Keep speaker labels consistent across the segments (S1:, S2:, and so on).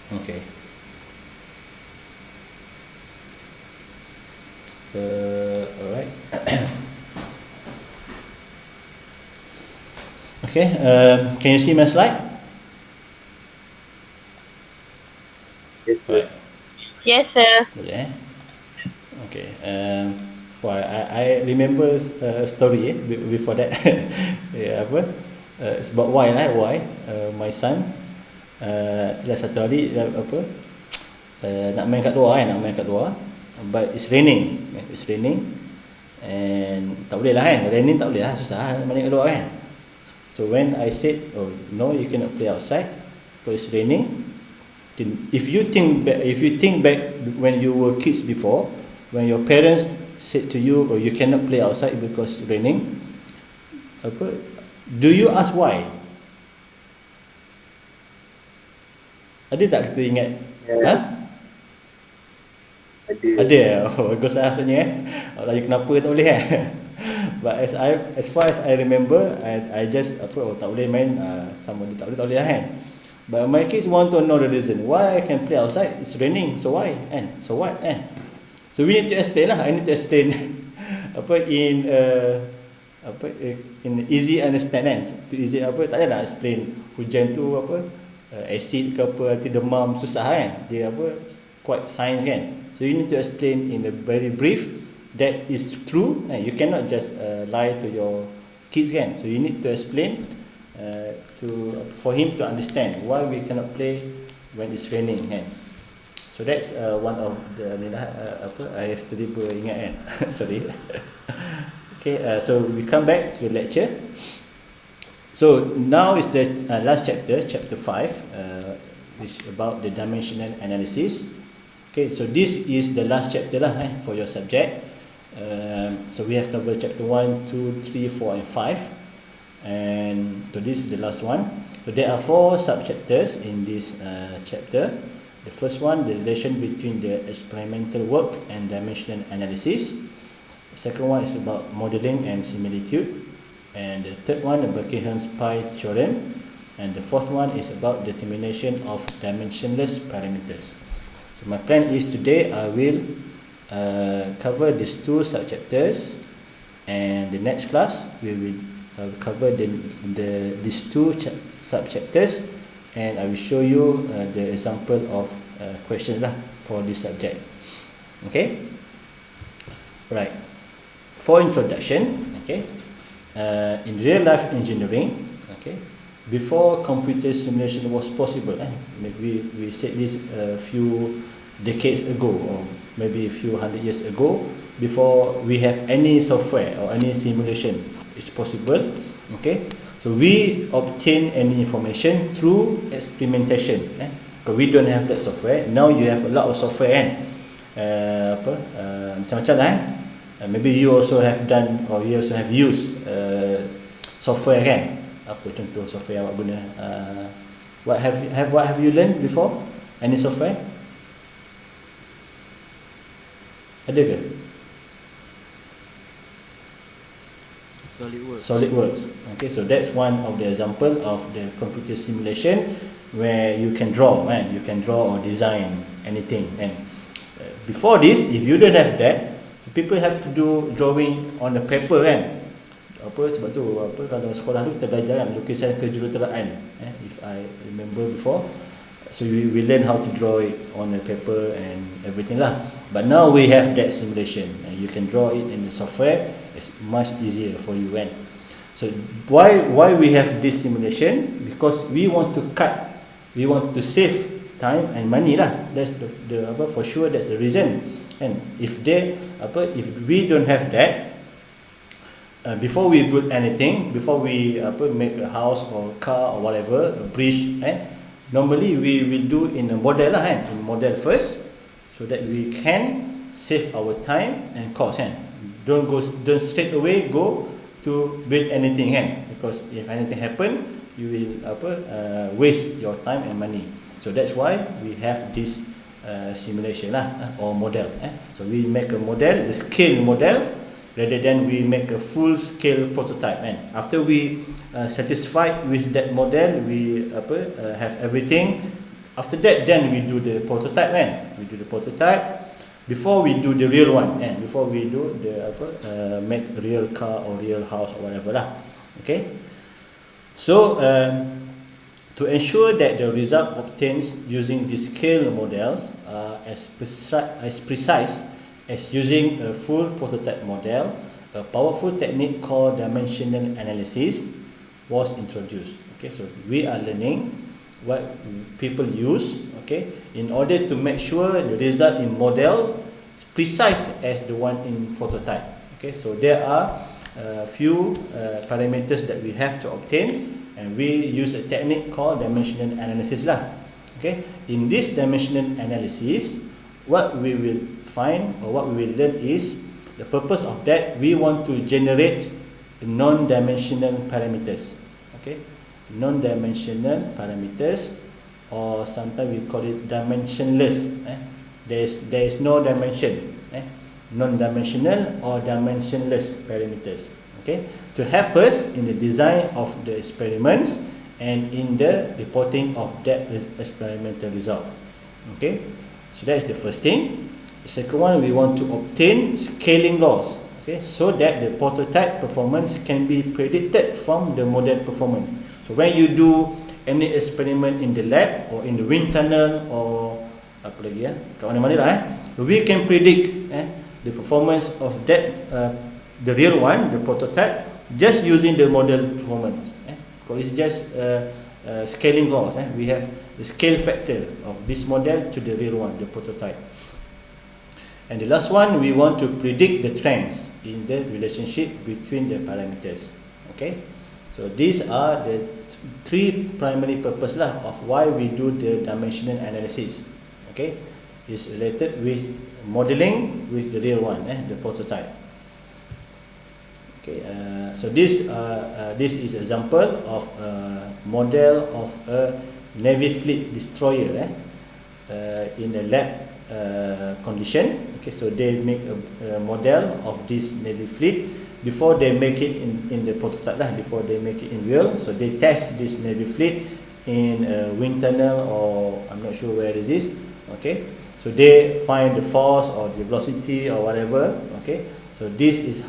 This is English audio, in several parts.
S1: Okay. Alright. Okay. Can you see my slide?
S2: Yes, sir.
S1: Right.
S3: Yes, sir.
S1: Boleh. Okay. Why I remember a story before that. Yeah, apa? It's about why lah. Why my son dah satu hari apa nak main kat luar kan, nak main kat luar, but it's raining. It's raining and tak boleh lah kan, raining tak boleh lah, susah nak main kat luar kan. So when I said, oh no, you cannot play outside because it's raining. Then if you think back when you were kids before, when your parents said to you, oh you cannot play outside because it's raining, apa, do you ask why? Ada tak kita ingat?
S2: Yeah.
S1: Ha?
S2: Ada.
S1: Ada. Oh, bagus lah rasanya Tanya kenapa tak boleh kan? But as far as I remember, I just apa, oh tak boleh main, sama dia tak boleh lah kan. But my kids want to know the reason why I can play outside. It's raining, so why? And so what? And so we need to explain lah. I need to explain apa in apa in easy understand kan. To easy apa, tak payah nak explain hujan tu apa acid ke apa, nanti demam, susah kan. Dia apa quite science kan. So you need to explain in a very brief that is true. You cannot just lie to your kids kan. So you need to explain for him to understand why we cannot play when it's raining kan. So that's one of the apa I yesterday ingat kan. Sorry. Okay, so we come back to the lecture. So now is the last chapter, chapter 5, which is about the dimensional analysis. Okay, so this is the last chapter lah for your subject. So we have covered chapter 1, 2, 3, 4 and 5. And so this is the last one. So there are 4 sub-chapters in this chapter. The first one, the relation between the experimental work and dimensional analysis. The second one is about modeling and similitude. And the third one, the Buckingham's pi theorem. And the fourth one is about determination of dimensionless parameters. So my plan is today I will cover these 2 sub-chapters, and the next class we will cover these 2 sub-chapters, and I will show you the example of questions lah for this subject. Okay, right. For introduction, okay, in real life engineering, okay, before computer simulation was possible, maybe we said this a few decades ago, or maybe a few hundred years ago, before we have any software or any simulation is possible. Okay, so we obtain any information through experimentation. Because we don't have that software. Now you have a lot of software kan. Macam-macam lah. Maybe you also have done, or you also have used software kan. Apa contoh software awak guna? What have you learned before? Any software? Ada ke? SolidWorks. Okay, so that's one of the example of the computer simulation where you can draw, man. You can draw or design anything. And before this, if you don't have that, so people have to do drawing on the paper kan. Apa sebab tu apa kalau sekolah dulu kita belajar kan lukisan kejuruteraan. If I remember before, so we learn how to draw it on the paper and everything lah. But now we have that simulation, and you can draw it in the software. It's much easier for you when. So why we have this simulation? Because we want to save time and money lah. That's the apa, for sure that's the reason. And if we don't have that, before we build anything, before we make a house or car or whatever, a bridge, normally we will do in a model lah in model first, so that we can save our time and cost don't straight away go to build anything because if anything happen you will waste your time and money. So that's why we have this simulation lah or model. So we make a model, the scale model, rather than we make a full scale prototype. After we satisfied with that model, we have everything After that, then we do the prototype kan. We do the prototype before we do the real one kan. Before we do the make real car or real house or whatever lah. Okay. So to ensure that the result obtained using the scale models are as precise as using a full prototype model, a powerful technique called dimensional analysis was introduced. Okay, so we are learning what people use, okay, in order to make sure the result in models is precise as the one in prototype. Okay, so there are a few parameters that we have to obtain, and we use a technique called dimensional analysis lah. Okay, in this dimensional analysis, what we will find or what we will learn is the purpose of that we want to generate non-dimensional parameters. Okay, non-dimensional parameters, or sometimes we call it dimensionless. There is no dimension. Non-dimensional or dimensionless parameters. Okay, to help us in the design of the experiments and in the reporting of that experimental result. Okay, so that is the first thing. The second one, we want to obtain scaling laws. Okay, so that the prototype performance can be predicted from the model performance. So when you do any experiment in the lab or in the wind tunnel or apa lagi kat mana-mana lah we can predict the performance of that the real one, the prototype, just using the model performance. Because it's just scaling laws. We have the scale factor of this model to the real one, the prototype. And the last one, we want to predict the trends in the relationship between the parameters. Okay, so these are the three primary purpose lah of why we do the dimensional analysis. Okay, is related with modeling with the real one, the prototype. Okay, so this is example of a model of a Navy fleet destroyer in a lab condition. Okay, so they make a model of this Navy fleet before they make it in the prototype lah, before they make it in real. So they test this Navy fleet in a wind tunnel, or I'm not sure where is this. Okay, so they find the force or the velocity or whatever. Okay, so this is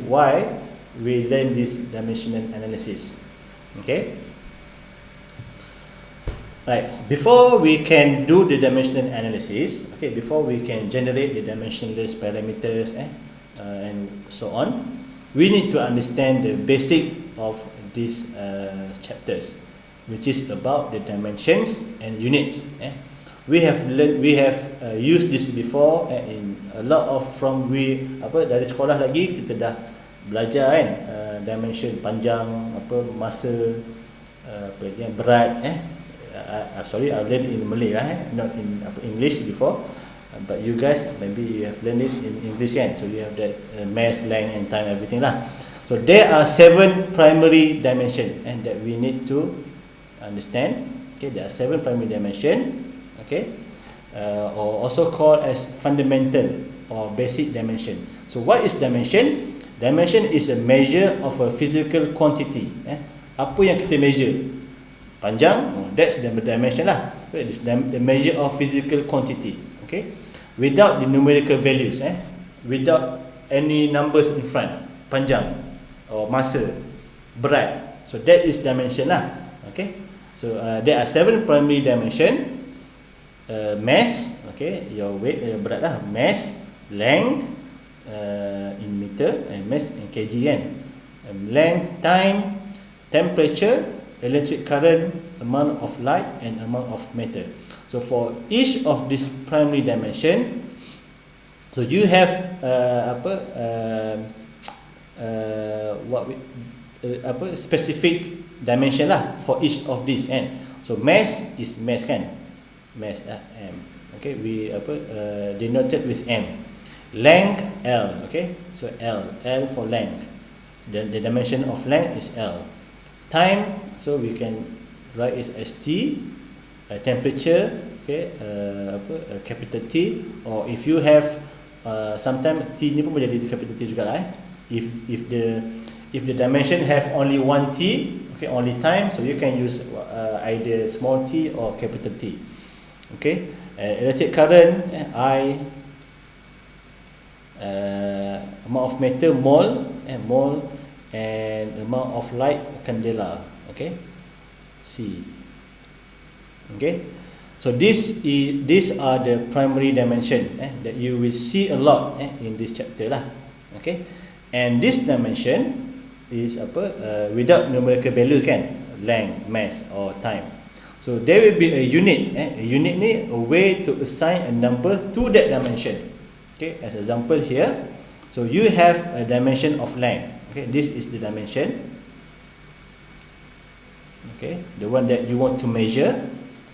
S1: why we learn this dimensional analysis. Okay, right, before we can do the dimensional analysis, okay, before we can generate the dimensionless parameters and so on, we need to understand the basic of these chapters, which is about the dimensions and units. We have used this before in a lot of dari sekolah lagi kita dah belajar kan, dimension panjang, masa, berat. Sorry, I learned in Malay not in English before, but you guys maybe you have learned it in English kan, so you have that mass, length and time, everything lah. So there are 7 primary dimension and that we need to understand. Okay, there are 7 primary dimension. Okay, or also called as fundamental or basic dimension. So what is dimension? Dimension is a measure of a physical quantity. Apa yang kita measure? Panjang, that's the dimension lah. It's the measure of physical quantity. Okay, without the numerical values, without any numbers in front. Panjang or masa, berat. So that is dimension lah. Okay, so there are 7 primary dimension. Mass, okay, your weight, berat lah. Mass, length in meter, and mass in kg kan. Length, time, temperature, electric current, amount of light and amount of matter. So for each of these primary dimension, so you have specific dimension lah for each of these kan. So mass is mass kan, mass m. Okay, we denoted with m. Length l. Okay, so l for length. The dimension of length is l. Time, so we can write it as t. Temperature, okay, capital T, or if you have sometimes T ni pun boleh jadi capital T juga lah. If the dimension have only one T, okay, only time, so you can use either small t or capital T. Okay, electric current I, amount of matter mole, mole, and amount of light candela. Okay, C. Okay, so these are the primary dimension that you will see a lot in this chapter lah. Okay, and this dimension is without numerical values kan, length, mass or time. So there will be a unit. A unit ni a way to assign a number to that dimension. Okay, as example here, so you have a dimension of length. Okay, this is the dimension. Okay, the one that you want to measure.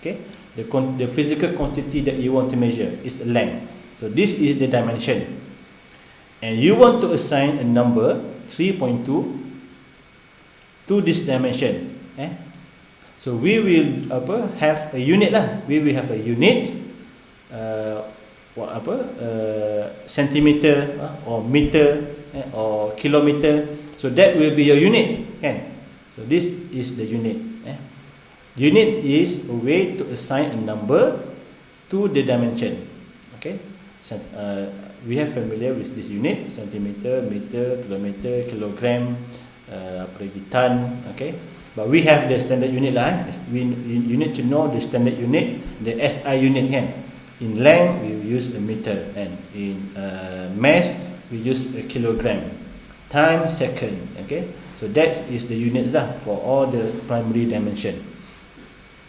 S1: Okay, the physical quantity that you want to measure is length. So this is the dimension, and you want to assign a number 3.2 to this dimension. So we will have a unit lah. We will have a unit, centimeter or meter or kilometer. So that will be your unit, kan? So this is the unit. Unit is a way to assign a number to the dimension. Okay, we have familiar with this unit: centimeter, meter, kilometer, kilogram, ton. Okay, but we have the standard unit lah. You need to know the standard unit, the SI unit kan. In length we use a meter, and in mass we use a kilogram. Time, second. Okay, so that is the unit lah for all the primary dimension.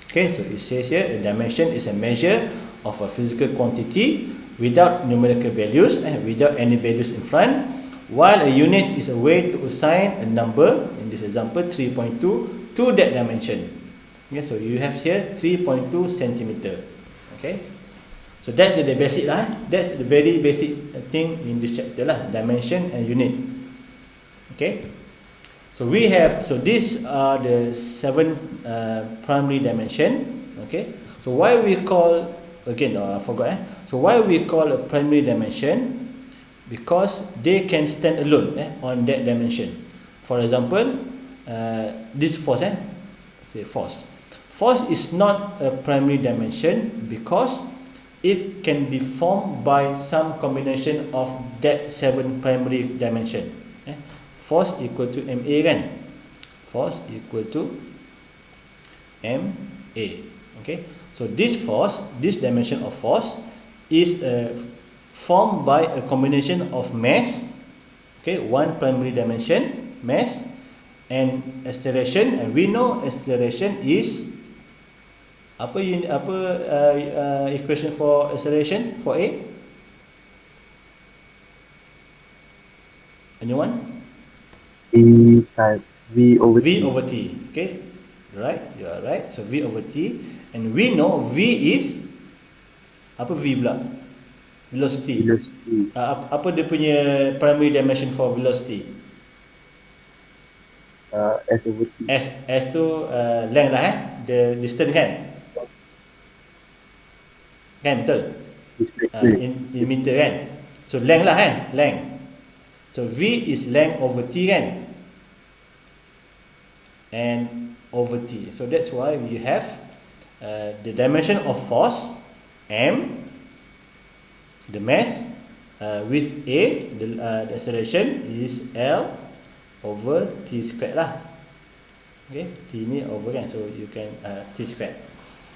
S1: Okay, so it says here a dimension is a measure of a physical quantity without numerical values and without any values in front, while a unit is a way to assign a number, in this example 3.2, to that dimension. Okay, so you have here 3.2 centimeter. Okay, so that's the basic lah. That's the very basic thing in this chapter lah, dimension and unit. Okay, so we have, so these are the 7 primary dimension. Okay, so why we call, again I forgot so why we call a primary dimension? Because they can stand alone on that dimension. For example, this force, say force. Force is not a primary dimension because it can be formed by some combination of that 7 primary dimension. Force equal to ma kan? Force equal to ma. Okay, so this force, this dimension of force is formed by a combination of mass, okay, one primary dimension, mass, and acceleration. And we know acceleration is equation for acceleration for A? Anyone?
S2: E times V over T.
S1: V over T. Okay, right? You are right. So V over T, and we know V is apa V pula? Velocity.
S2: Velocity.
S1: Apa dia punya primary dimension for velocity?
S2: S over T.
S1: S tu length lah the distance kan? Kan betul? In meter kan? So length lah kan? Length. So V is length over T kan? And over T. So that's why we have the dimension of force M, the mass, with A, the acceleration is L over T squared lah. Okay, T ni over kan, so you can T squared.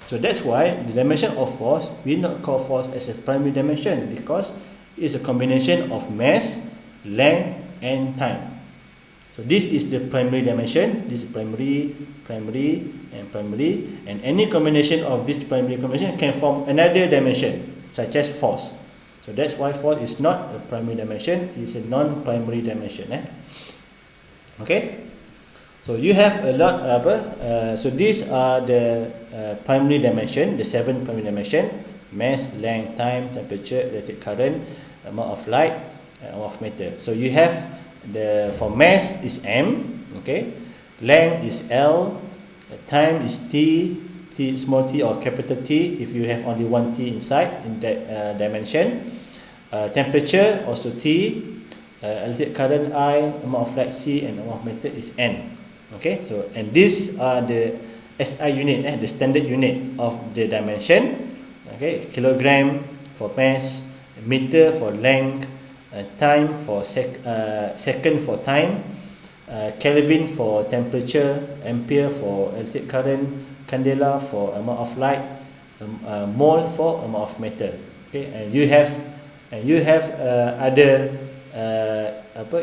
S1: So that's why the dimension of force, we not call force as a primary dimension because it's a combination of mass, length and time. So this is the primary dimension. This is primary, and any combination of this primary combination can form another dimension such as force. So that's why force is not a primary dimension, it's a non-primary dimension. Okay, so you have a lot so these are the primary dimension, the 7 primary dimension: mass, length, time, temperature, electric current, amount of light, of matter. So you have for mass is M, okay, length is L, time is T, small t or capital T if you have only one T inside in that dimension. Temperature also T, electric current I, amount of light C, and amount of matter is N. Okay, so and these are the SI unit, the standard unit of the dimension. Okay, kilogram for mass, meter for length, time for second for time, Kelvin for temperature, ampere for electric current, candela for amount of light, mole for amount of matter. Okay, and you have other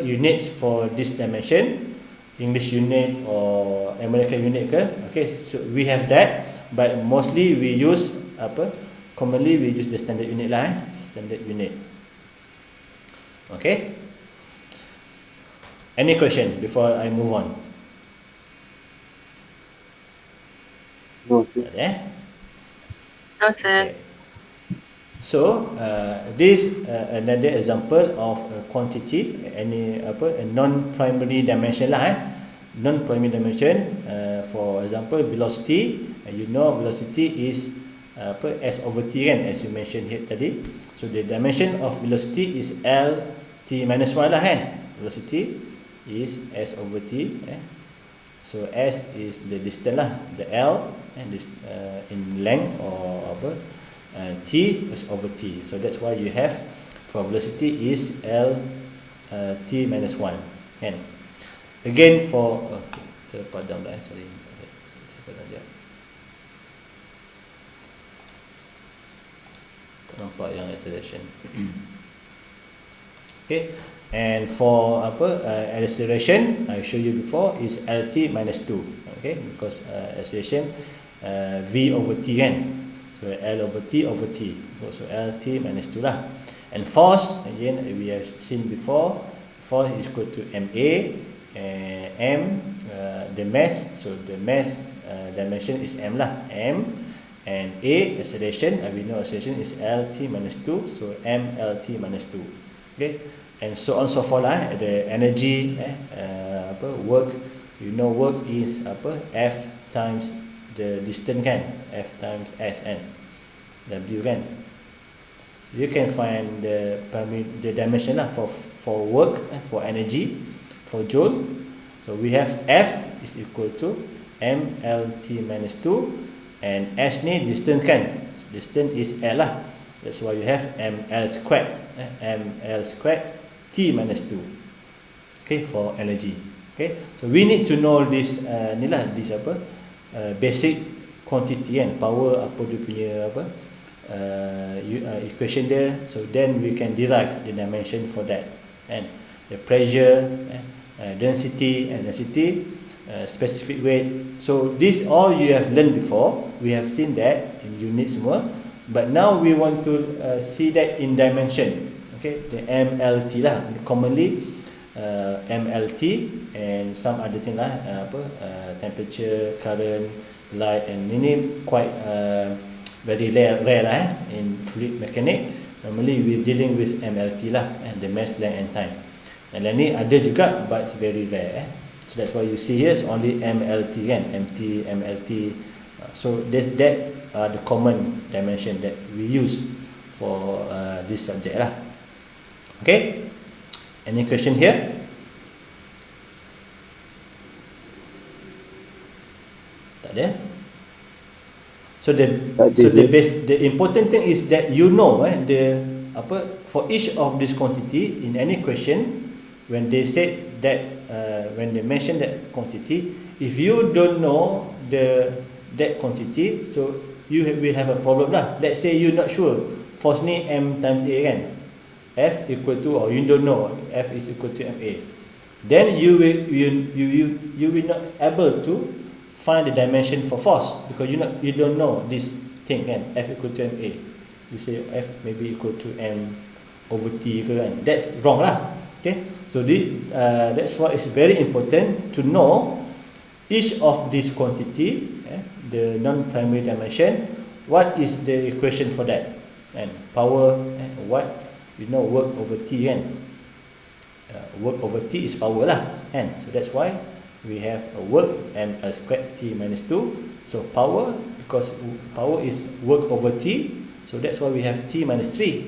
S1: units for this dimension, English unit or American unit ke. Okay, so we have that, but mostly we use commonly we use the standard unit lah, standard unit. Okay, any question before I move on?
S2: No, sir.
S1: Tak ada, eh?
S3: No, sir.
S1: Okay. So this another example of a quantity, any a non-primary dimension lah, non-primary dimension. For example, velocity. You know velocity is s over t kan, as you mentioned here tadi. So the dimension of velocity is l t minus 1 lah kan. Velocity is s over t. So s is the distance lah, the l and this in length or t is over t. So that's why you have for velocity is l t minus 1. And again for saya padam dah, sorry. Saya padam dia. Tak nampak yang acceleration. Okay. And for acceleration I show you before is lt minus 2. Okay, because acceleration v over t kan. So L over T, so LT minus 2 lah. And force, again we have seen before, force is equal to MA, M, the mass, so the mass dimension is M lah, M, and A, acceleration, we know acceleration is LT minus 2, so M LT minus 2. Okay, and so on so forth lah. The energy, work, you know work is F times the distance kan, F times S and W kan. You can find the dimension lah for work, for energy, for joule. So we have F is equal to MLT minus 2 and S ni distance kan, distance is L lah. That's why you have ML squared, ML squared T minus 2. Okay, for energy. Okay, so we need to know this ni lah, this basic quantity kan, power apa dia punya equation dia. So then we can derive the dimension for that, and the pressure, density, specific weight. So this all you have learned before, we have seen that in unit semua, but now we want to see that in dimension. Okay, the MLT lah, commonly MLT and some other thing lah, temperature, current, light, and ini quite very rare lah in fluid mechanics. Normally we dealing with MLT lah, the mass, length and time. And ni ada juga, but it's very rare. So that's why you see here is only MLT kan, MT, MLT. So that are the common dimension that we use for this subject lah. Okay, any question here? Tak ada. So the important thing is that you know for each of this quantity in any question, when they said that when they mention that quantity, if you don't know that quantity, so you will have a problem lah. Let's say you're not sure force ni M times A kan, F equal to, or you don't know F is equal to MA, then you will not able to find the dimension for force, because you don't know this thing kan, F equal to MA. You say F maybe equal to M over T ke kan, that's wrong lah. Okay, so that's why it's very important to know each of this quantity, the non-primary dimension, what is the equation for that, and power, what work over T kan, work over T is power lah kan. So that's why we have a work ML squared T minus 2. So power, because power is work over T, so that's why we have T minus 3.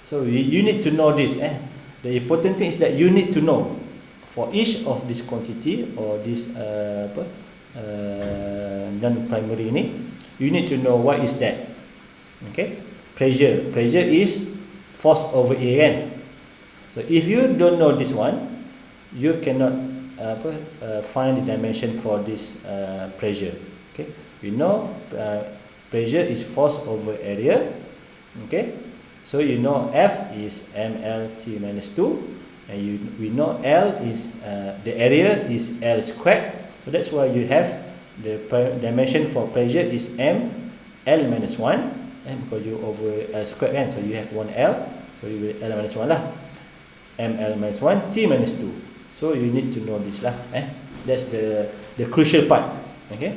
S1: So you need to know this. The important thing is that you need to know for each of this quantity or this non-primary ni, you need to know what is that. Okay, pressure is force over area kan. So if you don't know this one, you cannot find the dimension for this pressure. Okay, we know pressure is force over area. Okay, so you know F is mLT minus 2, and we know L is the area is L squared. So that's why you have the dimension for pressure is m L minus 1, because you over L squared kan, so you have 1L, so you will L minus 1 lah, mL minus 1 T minus 2. So you need to know this lah. That's the crucial part. Okay.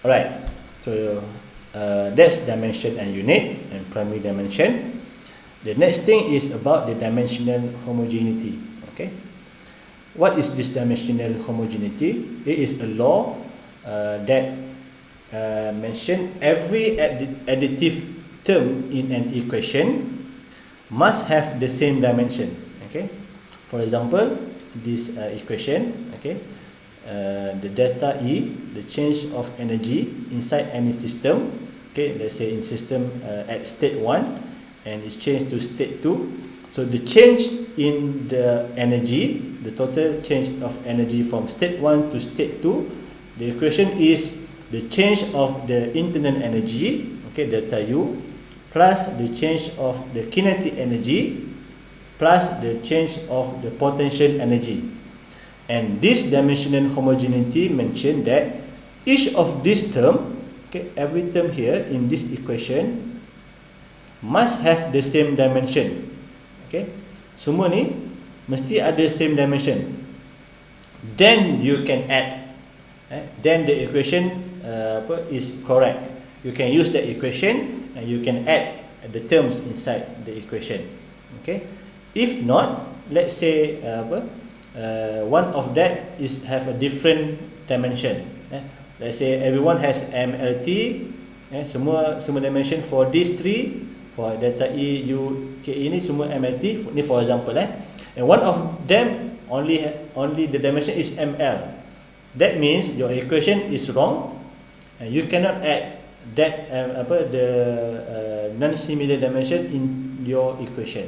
S1: Alright. So that's dimension and unit and primary dimension. The next thing is about the dimensional homogeneity. Okay. What is this dimensional homogeneity? It is a law that mention every additive term in an equation must have the same dimension. Okay. For example, this equation, okay, the delta E, the change of energy inside any system. Okay, let's say in system at state 1 and it's changed to state 2. So the change in the energy, the total change of energy from state 1 to state 2, the equation is the change of the internal energy, okay, delta U, plus the change of the kinetic energy, plus the change of the potential energy. And this dimensional homogeneity mentioned that each of these term, okay, every term here in this equation must have the same dimension. Okay, semua ni mesti ada same dimension. Then you can add. Then the equation is correct. You can use the equation and you can add the terms inside the equation. Okay. If not, let's say one of that is have a different dimension. Let's say everyone has mLT. Semua dimension for these three. For delta E, U, K ini semua mLT. Ni for example and one of them only the dimension is mL. That means your equation is wrong, and you cannot add that non-similar dimension in your equation.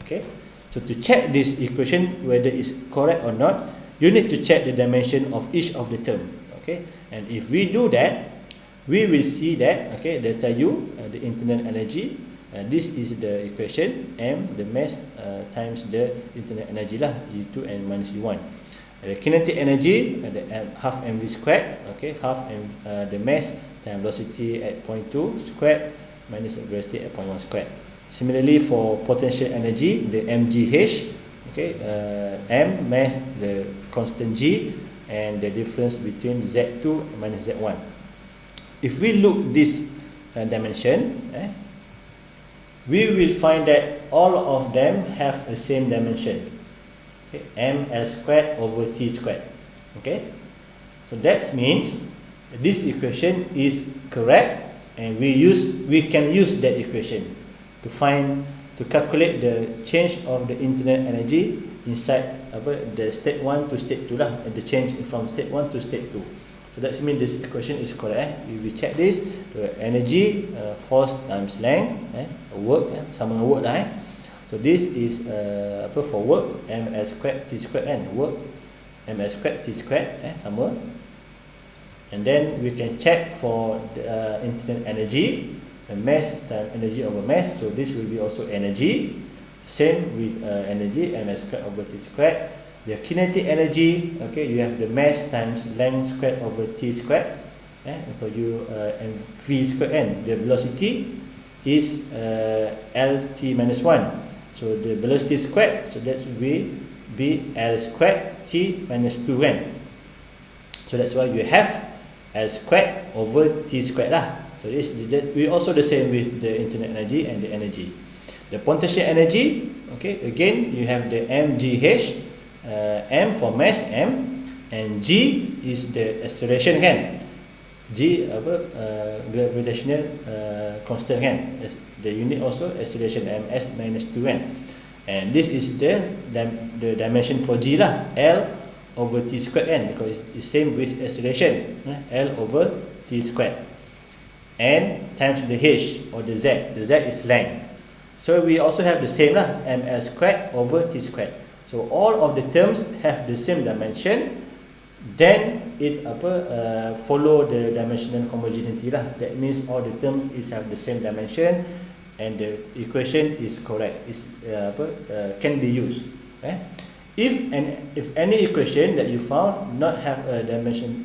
S1: Okay. So to check this equation whether it's correct or not, you need to check the dimension of each of the term. Okay. And if we do that, we will see that, okay, delta U, the internal energy. This is the equation, m the mass times the internal energy lah, U2 and minus U1. The kinetic energy, the half mv squared, okay, half the mass times velocity at point 2 squared minus velocity at point 1 squared. Similarly for potential energy, the mgh, okay, m mass, the constant g, and the difference between z2 and minus z1. If we look this dimension, we will find that all of them have the same dimension. Okay, ml squared over t squared. Okay, so that means this equation is correct, and we can use that equation to calculate the change of the internal energy inside the state 1 to state 2 lah, the change from state 1 to state 2. So that means this equation is correct. We check this, the energy, force times length, work, sama dengan work lah. So this is for work, ml squared t squared and work ml squared t squared, sama. And then we can check for the internal energy, the mass times energy over mass. So this will be also energy. Same with energy, ml squared over t squared. The kinetic energy, okay, you have the mass times length squared over t squared. For you and v squared, and the velocity is lt minus 1. So the velocity squared, so that will be l squared t minus 2 kan. So that's why you have l squared over t squared lah. So this we also the same with the internal energy and the energy. The potential energy, okay, again you have the mgh, m for mass m, and g is the acceleration kan. G gravitational constant kan. The unit also acceleration, ms minus 2 kan. And this is the dimension for g lah, l over t squared kan, because it's same with acceleration, l over t squared. And times the h or the z. The z is length. So we also have the same lah, ml squared over t squared. So all of the terms have the same dimension, then it follow the dimensional homogeneity lah. That means all the terms have the same dimension and the equation is correct, can be used. If any equation that you found not have a dimension,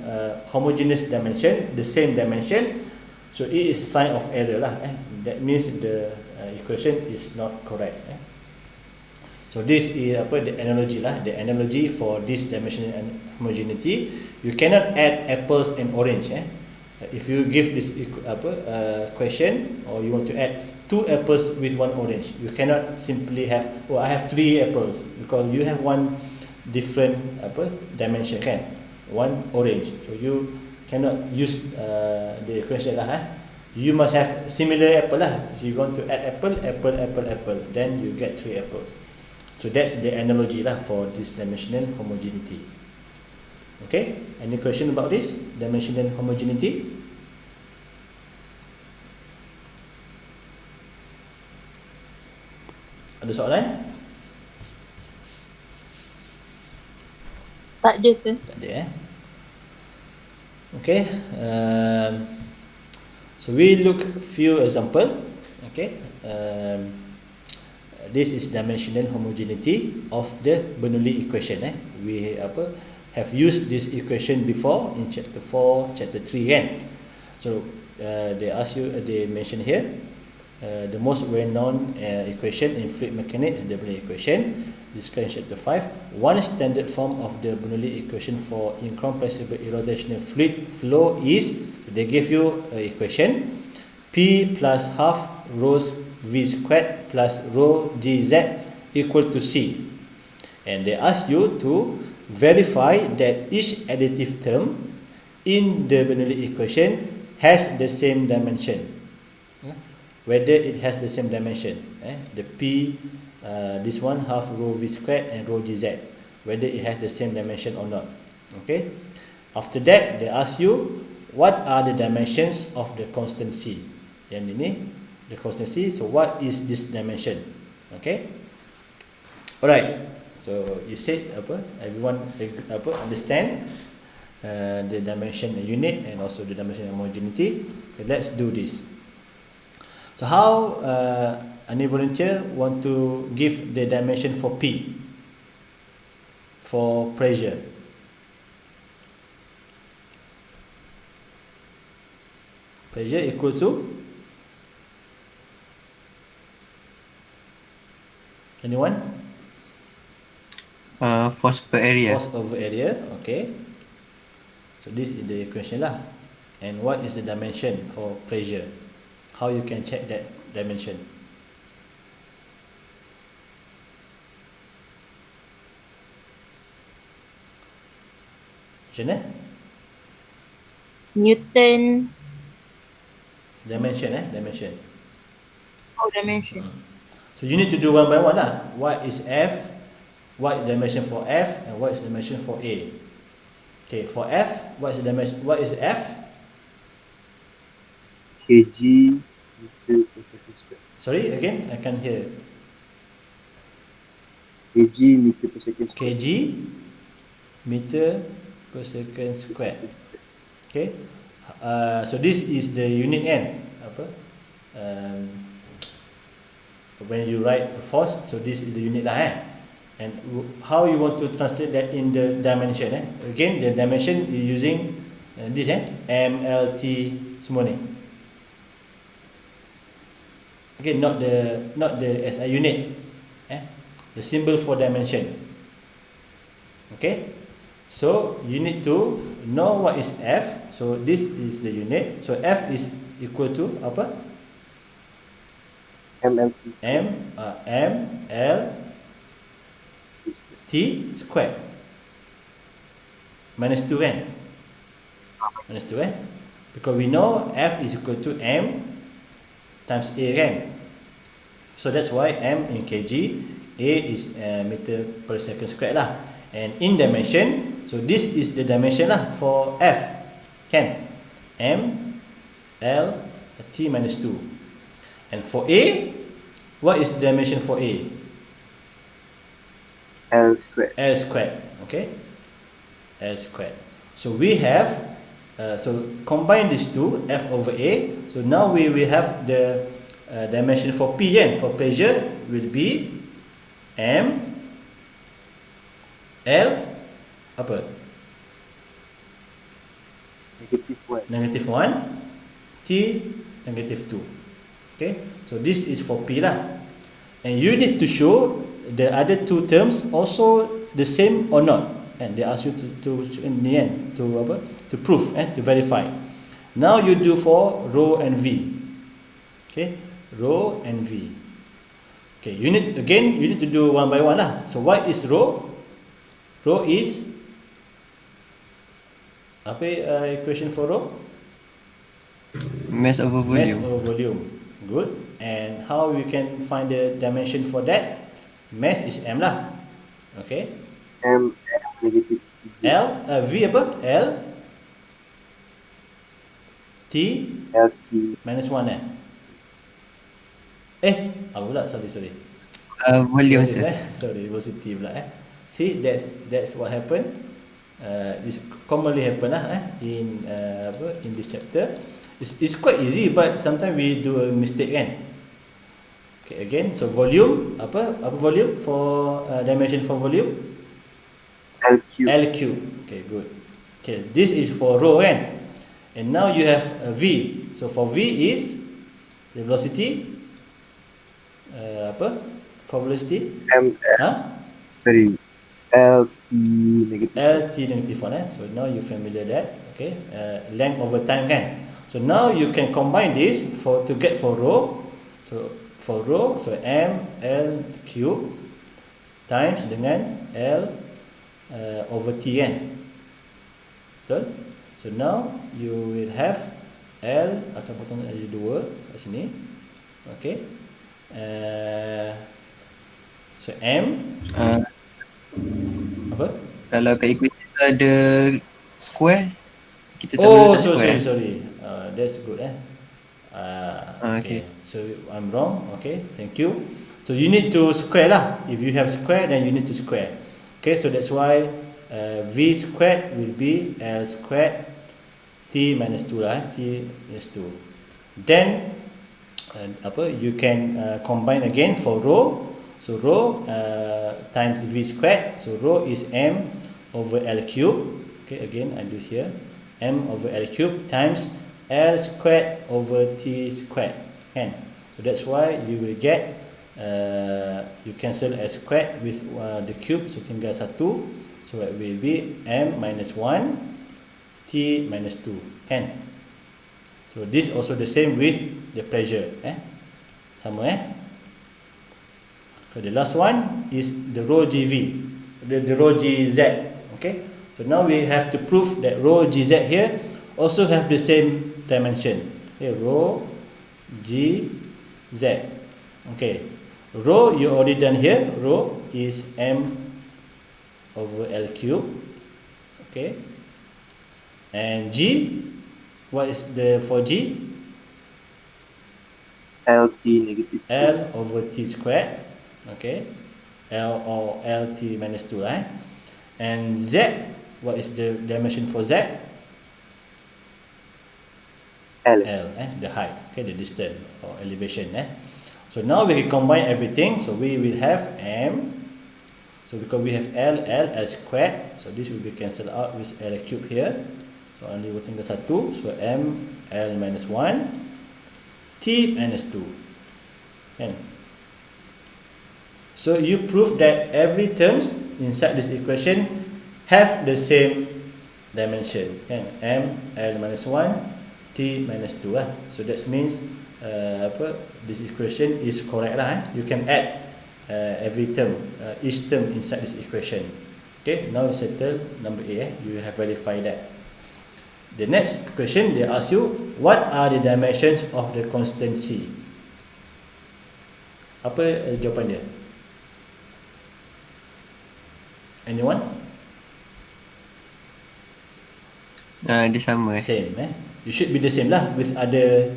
S1: homogeneous dimension, the same dimension, so it is sign of error lah. That means the equation is not correct. So this is the analogy lah. The analogy for this dimensional homogeneity, you cannot add apples and orange. If you give this question, or you want to add 2 apples with 1 orange, you cannot simply have, oh, I have 3 apples, because you have one different dimension, kan? 1 orange. So you cannot use the equation lah. You must have similar apple lah. So you want to add apple, then you get 3 apples. So that's the analogy lah for this dimensional homogeneity. Okay, any question about this dimensional homogeneity? Ada soalan?
S3: Tak ada, sir.
S1: Tak ada. Okay, so we look few example. Okay, this is dimensional homogeneity of the Bernoulli equation. We have used this equation before in chapter 4, chapter 3, kan? So they mention here the most well-known equation in fluid mechanics is the Bernoulli equation. Discussed in chapter 5. One standard form of the Bernoulli equation for incompressible irrotational fluid flow is, they give you an equation, P plus half rho V squared plus rho GZ equal to C. And they ask you to verify that each additive term in the Bernoulli equation has the same dimension. Whether it has the same dimension. The P, this one half rho V squared and rho GZ, whether it has the same dimension or not. Okay. After that, they ask you what are the dimensions of the constant C. Yang ini the constant C. So what is this dimension? Okay. Alright. So you said everyone understand the dimension unit and also the dimension homogeneity. Okay, let's do this. So how any volunteer want to give the dimension for P, for pressure? Pressure equal to, anyone?
S4: Force per area.
S1: Force over area. Okay. So this is the equation lah. And what is the dimension for pressure? How you can check that dimension? Macam mana?
S3: Newton.
S1: Dimension, dimension.
S3: Oh, dimension.
S1: So you need to do one by one lah. What is F? What is the dimension for F? And what is the dimension for A? Okay, for F, what is the dimension? What is F?
S2: kg meter per second square.
S1: Sorry, again, I can't hear.
S2: Kg meter per second square.
S1: Kg meter per second square. Okay. So this is the unit N. When you write a force, so this is the unit lah. And how you want to translate that in the dimension? Again, the dimension is using this MLT semua ni. Okay, not the SI unit. The symbol for dimension. Okay. So you need to know what is F. So this is the unit. So F is equal to apa?
S2: MLT
S1: square minus 2 kan? Minus 2 because we know F is equal to M times A kan? So that's why M in kg, A is meter per second square lah. And in dimension, so this is the dimension lah for F kan? M, L, t minus 2. And for A, what is the dimension for A?
S2: L squared.
S1: L squared. Okay, L squared. So we have so combine these two, f over A. So now we will have the dimension for P, for pressure will be M L apa?
S2: -1.
S1: Negative 1 T negative 2. Okay, so this is for P lah. And you need to show the other two terms also the same or not. And they ask you to in the end to apa? To prove, to verify. Now you do for rho and V. Okay, rho and V. Okay, you need to do one by one lah. So what is rho? Rho is apa equation for rho?
S4: Mass over
S1: Mass
S4: volume.
S1: over volume. Good. And how we can find the dimension for that? Mass is M lah. Okay.
S2: M negative
S1: L V apa? L T
S2: L T
S1: minus 1 apa pula? Sorry.
S4: Volume sir.
S1: Sorry, positive lah See, that's what happened. This commonly happen lah in in this chapter. It's quite easy, but sometimes we do a mistake kan. Okay, again, so volume apa volume for dimension for volume?
S2: L cube.
S1: L cube. Okay, good. Okay, this is for rho kan. And now you have V. So for V is the velocity for velocity
S2: M sorry L T negative.
S1: L T negative 1 So now you familiar that. Okay, length over time kan. So now you can combine this to get for rho. So for rho, so M L cube times dengan L over T kan. Betul? So now you will have L akan potong ada 2 kat sini. Okay. So M apa?
S4: Kalau kat equation tu ada square, kita tak boleh letak square.
S1: sorry. That's good
S4: okay.
S1: So I'm wrong. Okay, thank you. So you need to square lah. If you have square, then you need to square. Okay, so that's why V squared will be L squared T minus 2 lah. T minus 2. Then you can combine again for rho. So rho times V squared. So rho is M over L cube. Okay, again I do here M over L cube times L squared over T squared. And so that's why you will get you cancel L squared with the cube, so tinggal 1. So it will be M minus 1 T minus 2 kan. So this also the same with the pressure sama So the last one is the rho GV, the rho GZ. Okay, so now we have to prove that rho GZ here also have the same dimension. Okay, rho GZ. Okay, rho you already done here. Rho is M over L cube. Okay, and G, what is the for G?
S2: L T negative.
S1: L over T squared. Okay, L or LT minus 2 And Z, what is the dimension for Z?
S2: L.
S1: The height, okay, the distance or elevation So now we can combine everything. So we will have M. So because we have L squared, so this will be cancelled out with L cube here. So only tinggal 1. So M L minus 1 T minus 2 and so you prove that every terms inside this equation have the same dimension kan. M L minus 1 T minus 2 So that means this equation is correct lah. You can add every term, each term inside this equation. Okay, now you settle number A. You have verified that. The next question they ask you, what are the dimensions of the constant C? Apa jawapan dia? Anyone?
S4: Dia sama
S1: Same it should be the same lah with other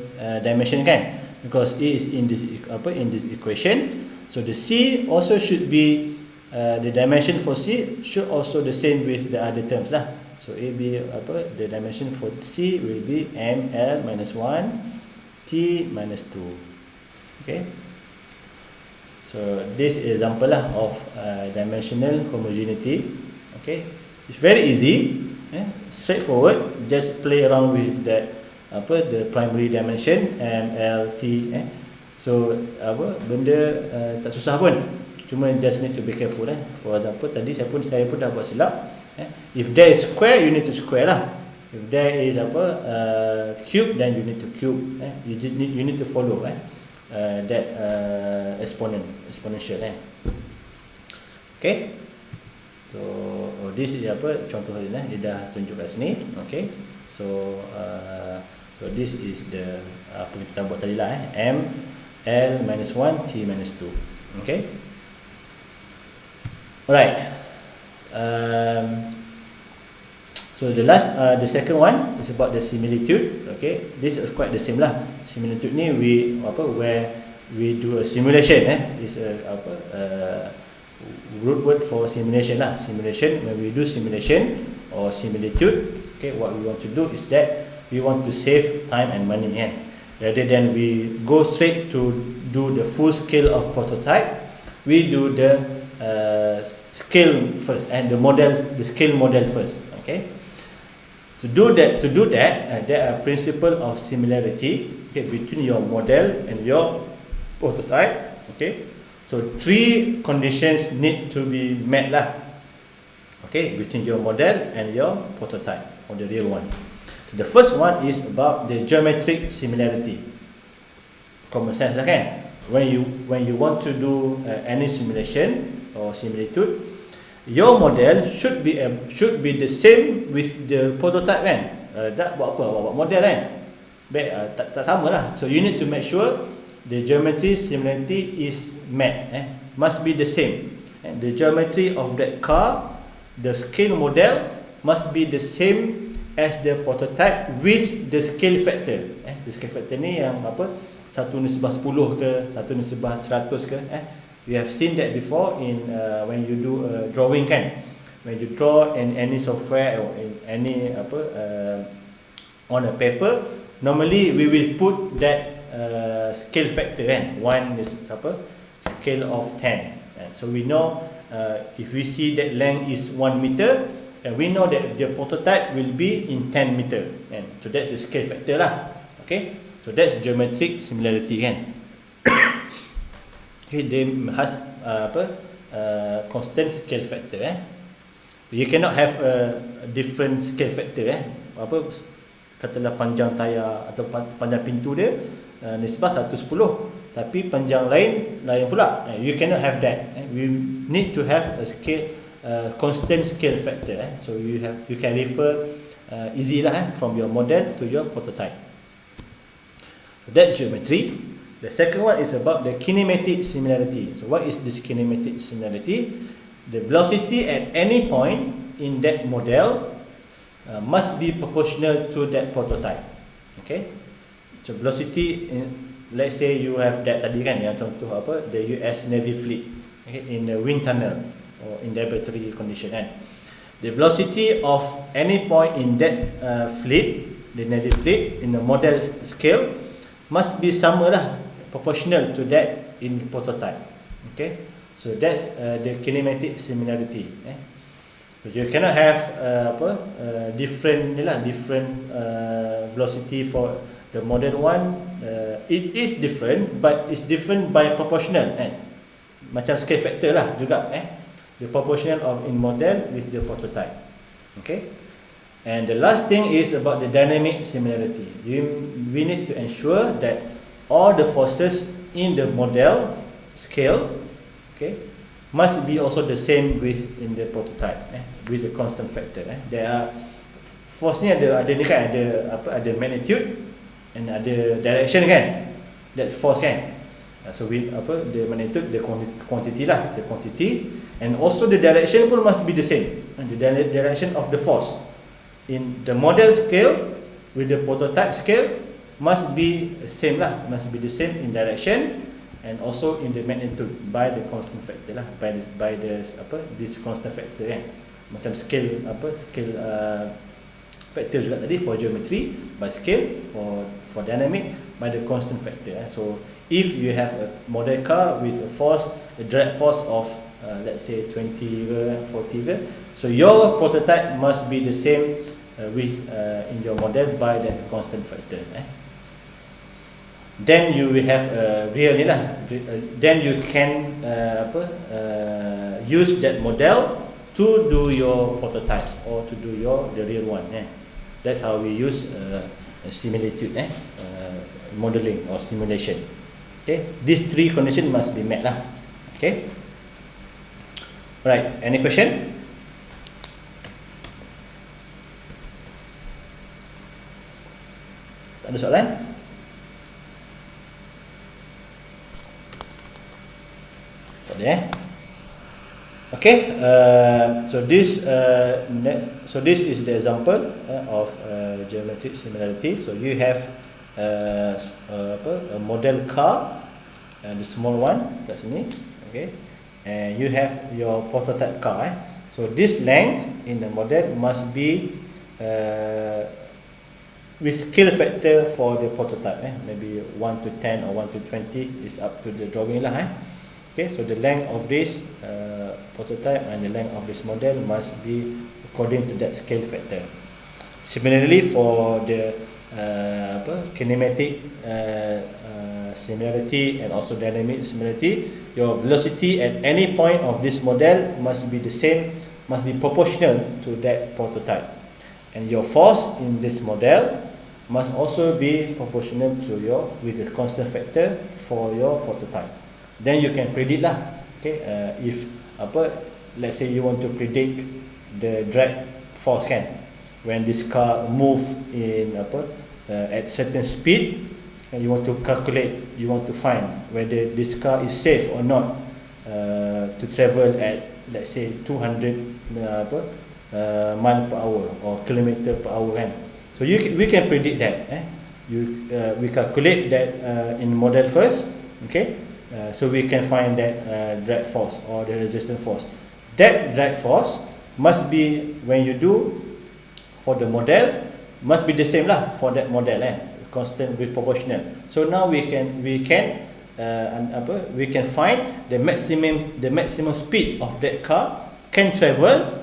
S1: dimension kan, because A is in this in this equation. So the C also should be the dimension for C should also the same with the other terms lah. So A B the dimension for C will be ML minus 1 T minus 2. Okay, so this is example lah of dimensional homogeneity. Okay, it's very easy, straightforward. Just play around with that the primary dimension ML T. So benda tak susah pun, cuma just need to be careful. For example tadi saya pun dah buat silap. If there is square, you need to square lah. If there is cube, then you need to cube. You need to follow that exponential. Okay. So this is contoh dia dah tunjuk kat sini. Okay. So this is the apa kita buat tadi lah, M L minus 1 T minus 2. Okay. Alright. So the second one is about the similitude. Okay, this is quite the same lah. Similitude ni where we do a simulation. Is root word for simulation lah. Simulation, when we do simulation or similitude, okay, what we want to do is that we want to save time and money. Rather than we go straight to do the full scale of prototype, we do the scale first and the scale model first. Okay. To do that, there are principle of similarity between your model and your prototype. Okay, so 3 conditions need to be met lah. Okay, between your model and your prototype or the real one. So the first one is about the geometric similarity. Common sense lah kan? When you want to do any simulation or similitude, your model should be the same with the prototype kan. Buat model kan, tak sama lah. So you need to make sure the geometry similarity is met. Must be the same. The geometry of that car, the scale model must be the same as the prototype with the scale factor. The scale factor ni yang 1/10 ke 1/100 ke. You have seen that before in when you do drawing kan. When you draw in any software or in any on a paper, normally we will put that scale factor kan. One is scale of 10. So we know if we see that length is 1 meter, and we know that the prototype will be in 10 meter. So that's the scale factor lah. Okay, so that's geometric similarity kan. Okay, they has constant scale factor. You cannot have a different scale factor. Katalah panjang tayar atau panjang pintu dia nisbah 1/10, tapi panjang lain pula. You cannot have that. We need to have a scale constant scale factor. So you can refer easy lah from your model to your prototype. That geometry. The second one is about the kinematic similarity. So what is this kinematic similarity? The velocity at any point in that model must be proportional to that prototype. Okay, so velocity let's say you have that tadi kan, yang contoh the US Navy fleet, in the wind tunnel or in laboratory condition kan. The velocity of any point in that fleet, the Navy fleet, in the model scale must be sama lah, proportional to that in prototype. Okay, so that's the kinematic similarity. So you cannot have different velocity for the model one. It is different, but it's different by proportional. Macam scale factor lah juga. The proportional of in model with the prototype. Okay, and the last thing is about the dynamic similarity. We need to ensure that all the forces in the model scale, okay, must be also the same with in the prototype, with the constant factor. There are force ni ada ni kan, ada magnitude and ada direction kan. That's force kan. So with the magnitude, the quantity lah, the quantity, and also the direction pun must be the same. The direction of the force in the model scale with the prototype scale must be same lah, must be the same in direction and also in the magnitude by the constant factor lah, by this this constant factor kan. Macam scale scale factor juga tadi for geometry, by scale for dynamic by the constant factor. So if you have a model car with a drag force of let's say 20 ke 40 ke, so your prototype must be the same with in your model by that constant factor. Then you will have real ni lah. Then you can use that model to do your prototype or to do the real one. That's how we use similitude, modeling or simulation. Okay, these three conditions must be met lah. Okay, right. Any question? Tak ada soalan? Tak ada. Okay, so this is the example of geometric similarity. So you have a model car, the small one kat sini, okay, and you have your prototype car. So this length in the model must be with scale factor for the prototype. Maybe 1 to 10 or 1 to 20 is up to the drawing lah. Okay, so the length of this prototype and the length of this model must be according to that scale factor. Similarly, for the kinematic similarity and also dynamic similarity, your velocity at any point of this model must be the same, must be proportional to that prototype, and your force in this model must also be proportional to your with the constant factor for your prototype. Then you can predict lah. Okay, if let's say you want to predict the drag force kan, when this car move in at certain speed, and you want to calculate, you want to find whether this car is safe or not to travel at let's say 200 mile per hour or kilometer per hour kan. So we can predict that. We calculate that in model first. Okay. So we can find that drag force or the resistance force. That drag force must be, when you do for the model, must be the same lah for that model, constant with proportional. So now we can find the maximum speed of that car can travel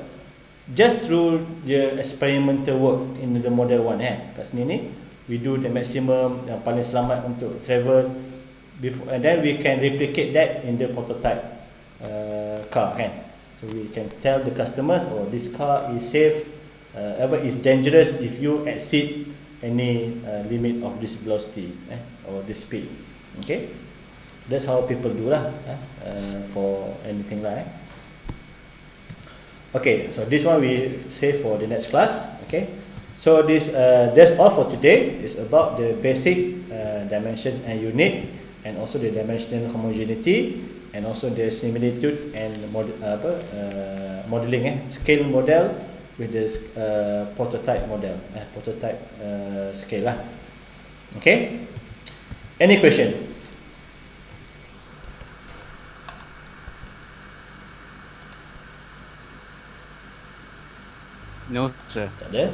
S1: just through the experimental work in the model 1. Kat sini ni we do the maximum yang paling selamat untuk travel before, and then we can replicate that in the prototype car kan. So we can tell the customers, oh, this car is safe, is dangerous if you exceed any limit of this velocity or this speed. Okay, that's how people do lah for anything lah. Okay, so this one we save for the next class. Okay, so this that's all for today. It's about the basic dimensions and unit, and also the dimensional homogeneity, and also the similitude and modeling, scale model with the prototype model, prototype scale lah. Okay, any question?
S5: No sir.
S1: Tak ada.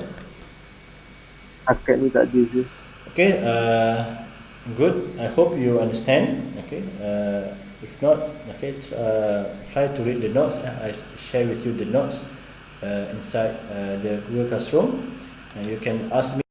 S2: Akad ni tak ada je.
S1: Okay, good. I hope you understand. Okay, if not, okay, try to read the notes. I share with you the notes inside the Google Classroom, and you can ask me